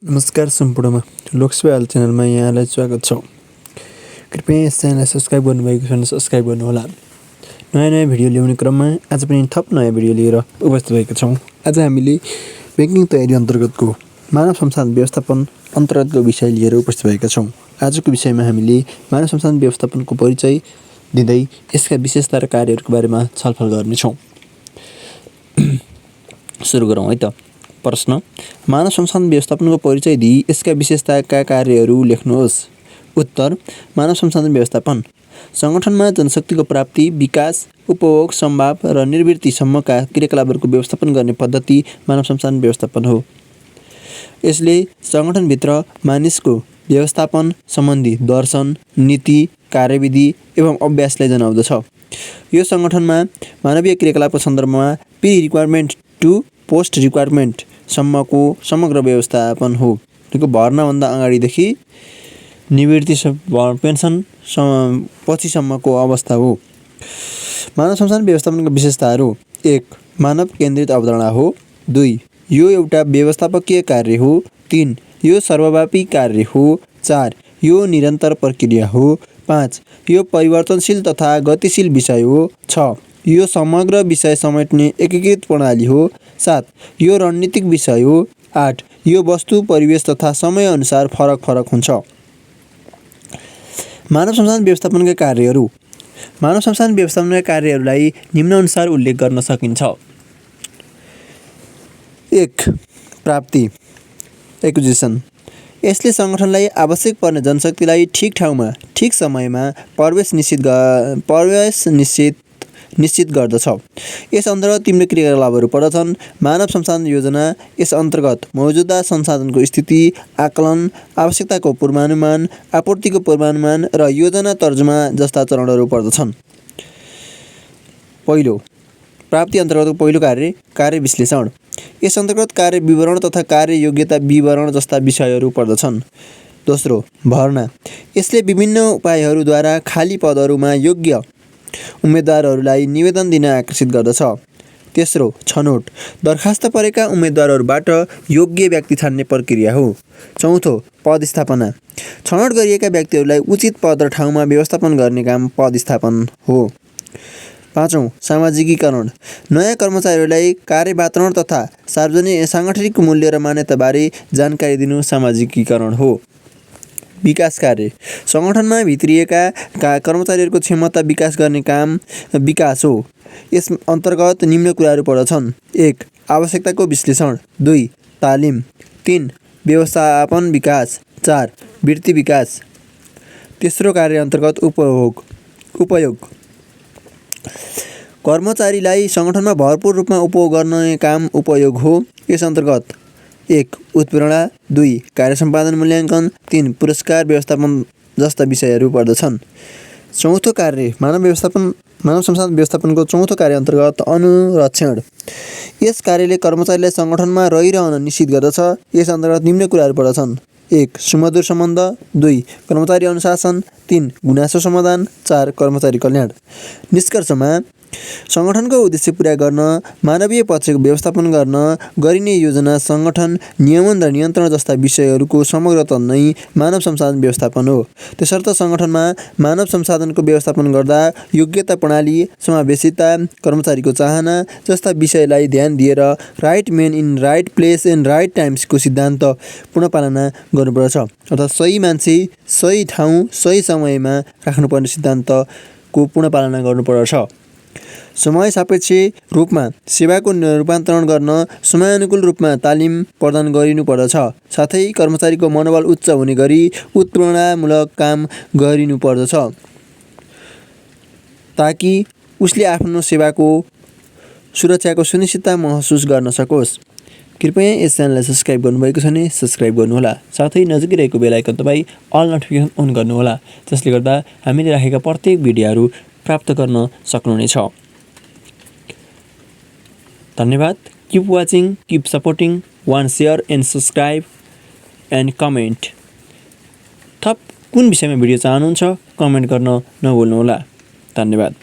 नमस्कार सम्पूर्णमा लोकसेवा च्यानलमा यहाँलाई स्वागत छ। कृपया यस च्यानललाई सब्स्क्राइब गर्नुभएको छैन सब्स्क्राइब गर्नुहोला। नयाँ नयाँ भिडियो ल्याउने क्रममा आज पनि थप नयाँ भिडियो लिएर उपस्थित भएका छौँ। आज हामीले ब्याङ्किङ तयारी अन्तर्गतको मानव संसाधन व्यवस्थापन अन्तर्गतको विषय लिएर उपस्थित भएका छौँ। आजको विषयमा हामीले मानव संसाधन व्यवस्थापनको परिचय दिँदै यसका विशेषता र कार्यहरूको बारेमा छलफल गर्नेछौँ। सुरु गरौँ है त। प्रश्न: मानव संसाधन व्यवस्थापनको परिचय दिई यसका विशेषताका कार्यहरू लेख्नुहोस्। उत्तर: मानव संसाधन व्यवस्थापन सङ्गठनमा जनशक्तिको प्राप्ति, विकास, उपभोग, सम्भाव र निवृत्तिसम्मका क्रियाकलापहरूको व्यवस्थापन गर्ने पद्धति मानव संसाधन व्यवस्थापन हो। यसले सङ्गठनभित्र मानिसको व्यवस्थापन सम्बन्धी दर्शन, नीति, कार्यविधि एवं अभ्यासलाई जनाउँदछ। यो सङ्गठनमा मानवीय क्रियाकलापको सन्दर्भमा pre requirement to post requirement सम्मको समग्र व्यवस्थापन हो। भर्नाभन्दा अगाडिदेखि निवृत्ति पेन्सन पछिसम्मको अवस्था हो। मानव संसाधन व्यवस्थापनको विशेषताहरू: 1. मानव केन्द्रित अवधारणा हो। 2. यो एउटा व्यवस्थापकीय कार्य हो। 3. यो सर्वव्यापी कार्य हो। 4. यो निरन्तर प्रक्रिया हो। 5. यो परिवर्तनशील तथा गतिशील विषय हो। 6. यो समग्र विषय समेट्ने एकीकृत प्रणाली हो। 7. यो रणनीतिक विषय हो। 8. यो वस्तु, परिवेश तथा समय अनुसार फरक हुन्छ। मानव संसाधन व्यवस्थापनका कार्यहरू: मानव संसाधन व्यवस्थापनका कार्यहरूलाई निम्नानुसार उल्लेख गर्न सकिन्छ। 1. प्राप्ति एक्विजिसन। यसले सङ्गठनलाई आवश्यक पर्ने जनशक्तिलाई ठिक ठाउँमा ठिक समयमा प्रवेश निश्चित गर्दछ। यस अन्तर्गत तिम्रो क्रियाकलापहरू पर्दछन्: मानव संसाधन योजना। यस अन्तर्गत मौजुदा संसाधनको स्थिति, आकलन, आवश्यकताको पूर्वानुमान, आपूर्तिको पूर्वानुमान र योजना तर्जुमा जस्ता चरणहरू पर्दछन्। पहिलो, प्राप्ति अन्तर्गतको पहिलो कार्य विश्लेषण। यस अन्तर्गत कार्य विवरण तथा कार्य योग्यता विवरण जस्ता विषयहरू पर्दछन्। दोस्रो, भर्ना। यसले विभिन्न उपायहरूद्वारा खाली पदहरूमा योग्य उम्मेदवारहरूलाई निवेदन दिन आकर्षित गर्दछ। तेस्रो, छनौट। दरखास्त परेका उम्मेदवारहरूबाट योग्य व्यक्ति छान्ने प्रक्रिया हो। चौथो, पदस्थापना। छनौट गरिएका व्यक्तिहरूलाई उचित पद र ठाउँमा व्यवस्थापन गर्ने काम पदस्थापन हो। पाँचौँ, सामाजिकीकरण। नयाँ कर्मचारीहरूलाई कार्य वातावरण तथा साङ्गठनिक मूल्य र मान्यताबारे जानकारी दिनु सामाजिकीकरण हो। विकास कार्य। सङ्गठनमा भित्रिएका कर्मचारीहरूको क्षमता विकास गर्ने काम विकास हो। यस अन्तर्गत निम्न कुराहरू पर्दछन्: 1. आवश्यकताको विश्लेषण। 2. तालिम। 3. व्यवस्थापन विकास। 4. वृत्ति विकास। तेस्रो कार्य अन्तर्गत उपयोग। कर्मचारीलाई सङ्गठनमा भरपूर रूपमा उपयोग गर्ने काम उपयोग हो। यस अन्तर्गत 1. उत्प्रेरणा। 2. कार्य सम्पादन मूल्याङ्कन। 3. पुरस्कार व्यवस्थापन जस्ता विषयहरू पर्दछन्। चौथो कार्य मानव संसाधन व्यवस्थापनको चौथो कार्य अन्तर्गत अनुरक्षण। यस कार्यले कर्मचारीलाई सङ्गठनमा रहिरहन निश्चित गर्दछ। यस अन्तर्गत निम्न कुराहरू पर्दछन्: 1. सुमधुर सम्बन्ध। 2. कर्मचारी अनुशासन। 3. गुनासो समाधान। 4. कर्मचारी कल्याण। निष्कर्षमा, सङ्गठनको उद्देश्य पुरा गर्न, मानवीय पक्षको व्यवस्थापन गर्न गरिने योजना, सङ्गठन, नियमन र नियन्त्रण जस्ता विषयहरूको समग्रता नै मानव संसाधन व्यवस्थापन हो। त्यसर्थ सङ्गठनमा मानव संसाधनको व्यवस्थापन गर्दा योग्यता प्रणाली, समावेशिता, कर्मचारीको चाहना जस्ता विषयलाई ध्यान दिएर right man in right place and right टाइम्सको सिद्धान्त पुनःपालना गर्नुपर्छ। अर्थात् सही मान्छे सही ठाउँ सही समयमा राख्नुपर्ने सिद्धान्तको पुनःपालना गर्नुपर्छ। समय सापेक्ष रूपमा सेवाको रूपान्तरण गर्न समयानुकूल रूपमा तालिम प्रदान गरिनुपर्दछ। साथै कर्मचारीको मनोबल उच्च हुने गरी उत्प्रेरणामूलक काम गरिनुपर्दछ ताकि उसले आफ्नो सेवाको सुरक्षाको सुनिश्चितता महसुस गर्न सकोस्। कृपया यस च्यानललाई सब्स्क्राइब गर्नुभएको छ भने सब्स्क्राइब गर्नुहोला। साथै नजिकै रहेको बेल आइकन दबाई अल नोटिफिकेसन अन गर्नुहोला, जसले गर्दा हामीले राखेका प्रत्येक भिडियोहरू प्राप्त गर्न सक्नुहुनेछ। धन्यवाद। Keep watching, keep supporting, share and subscribe and comment. थप कुन विषयमा भिडियो चाहनुहुन्छ कमेन्ट गर्न नभुल्नुहोला। धन्यवाद।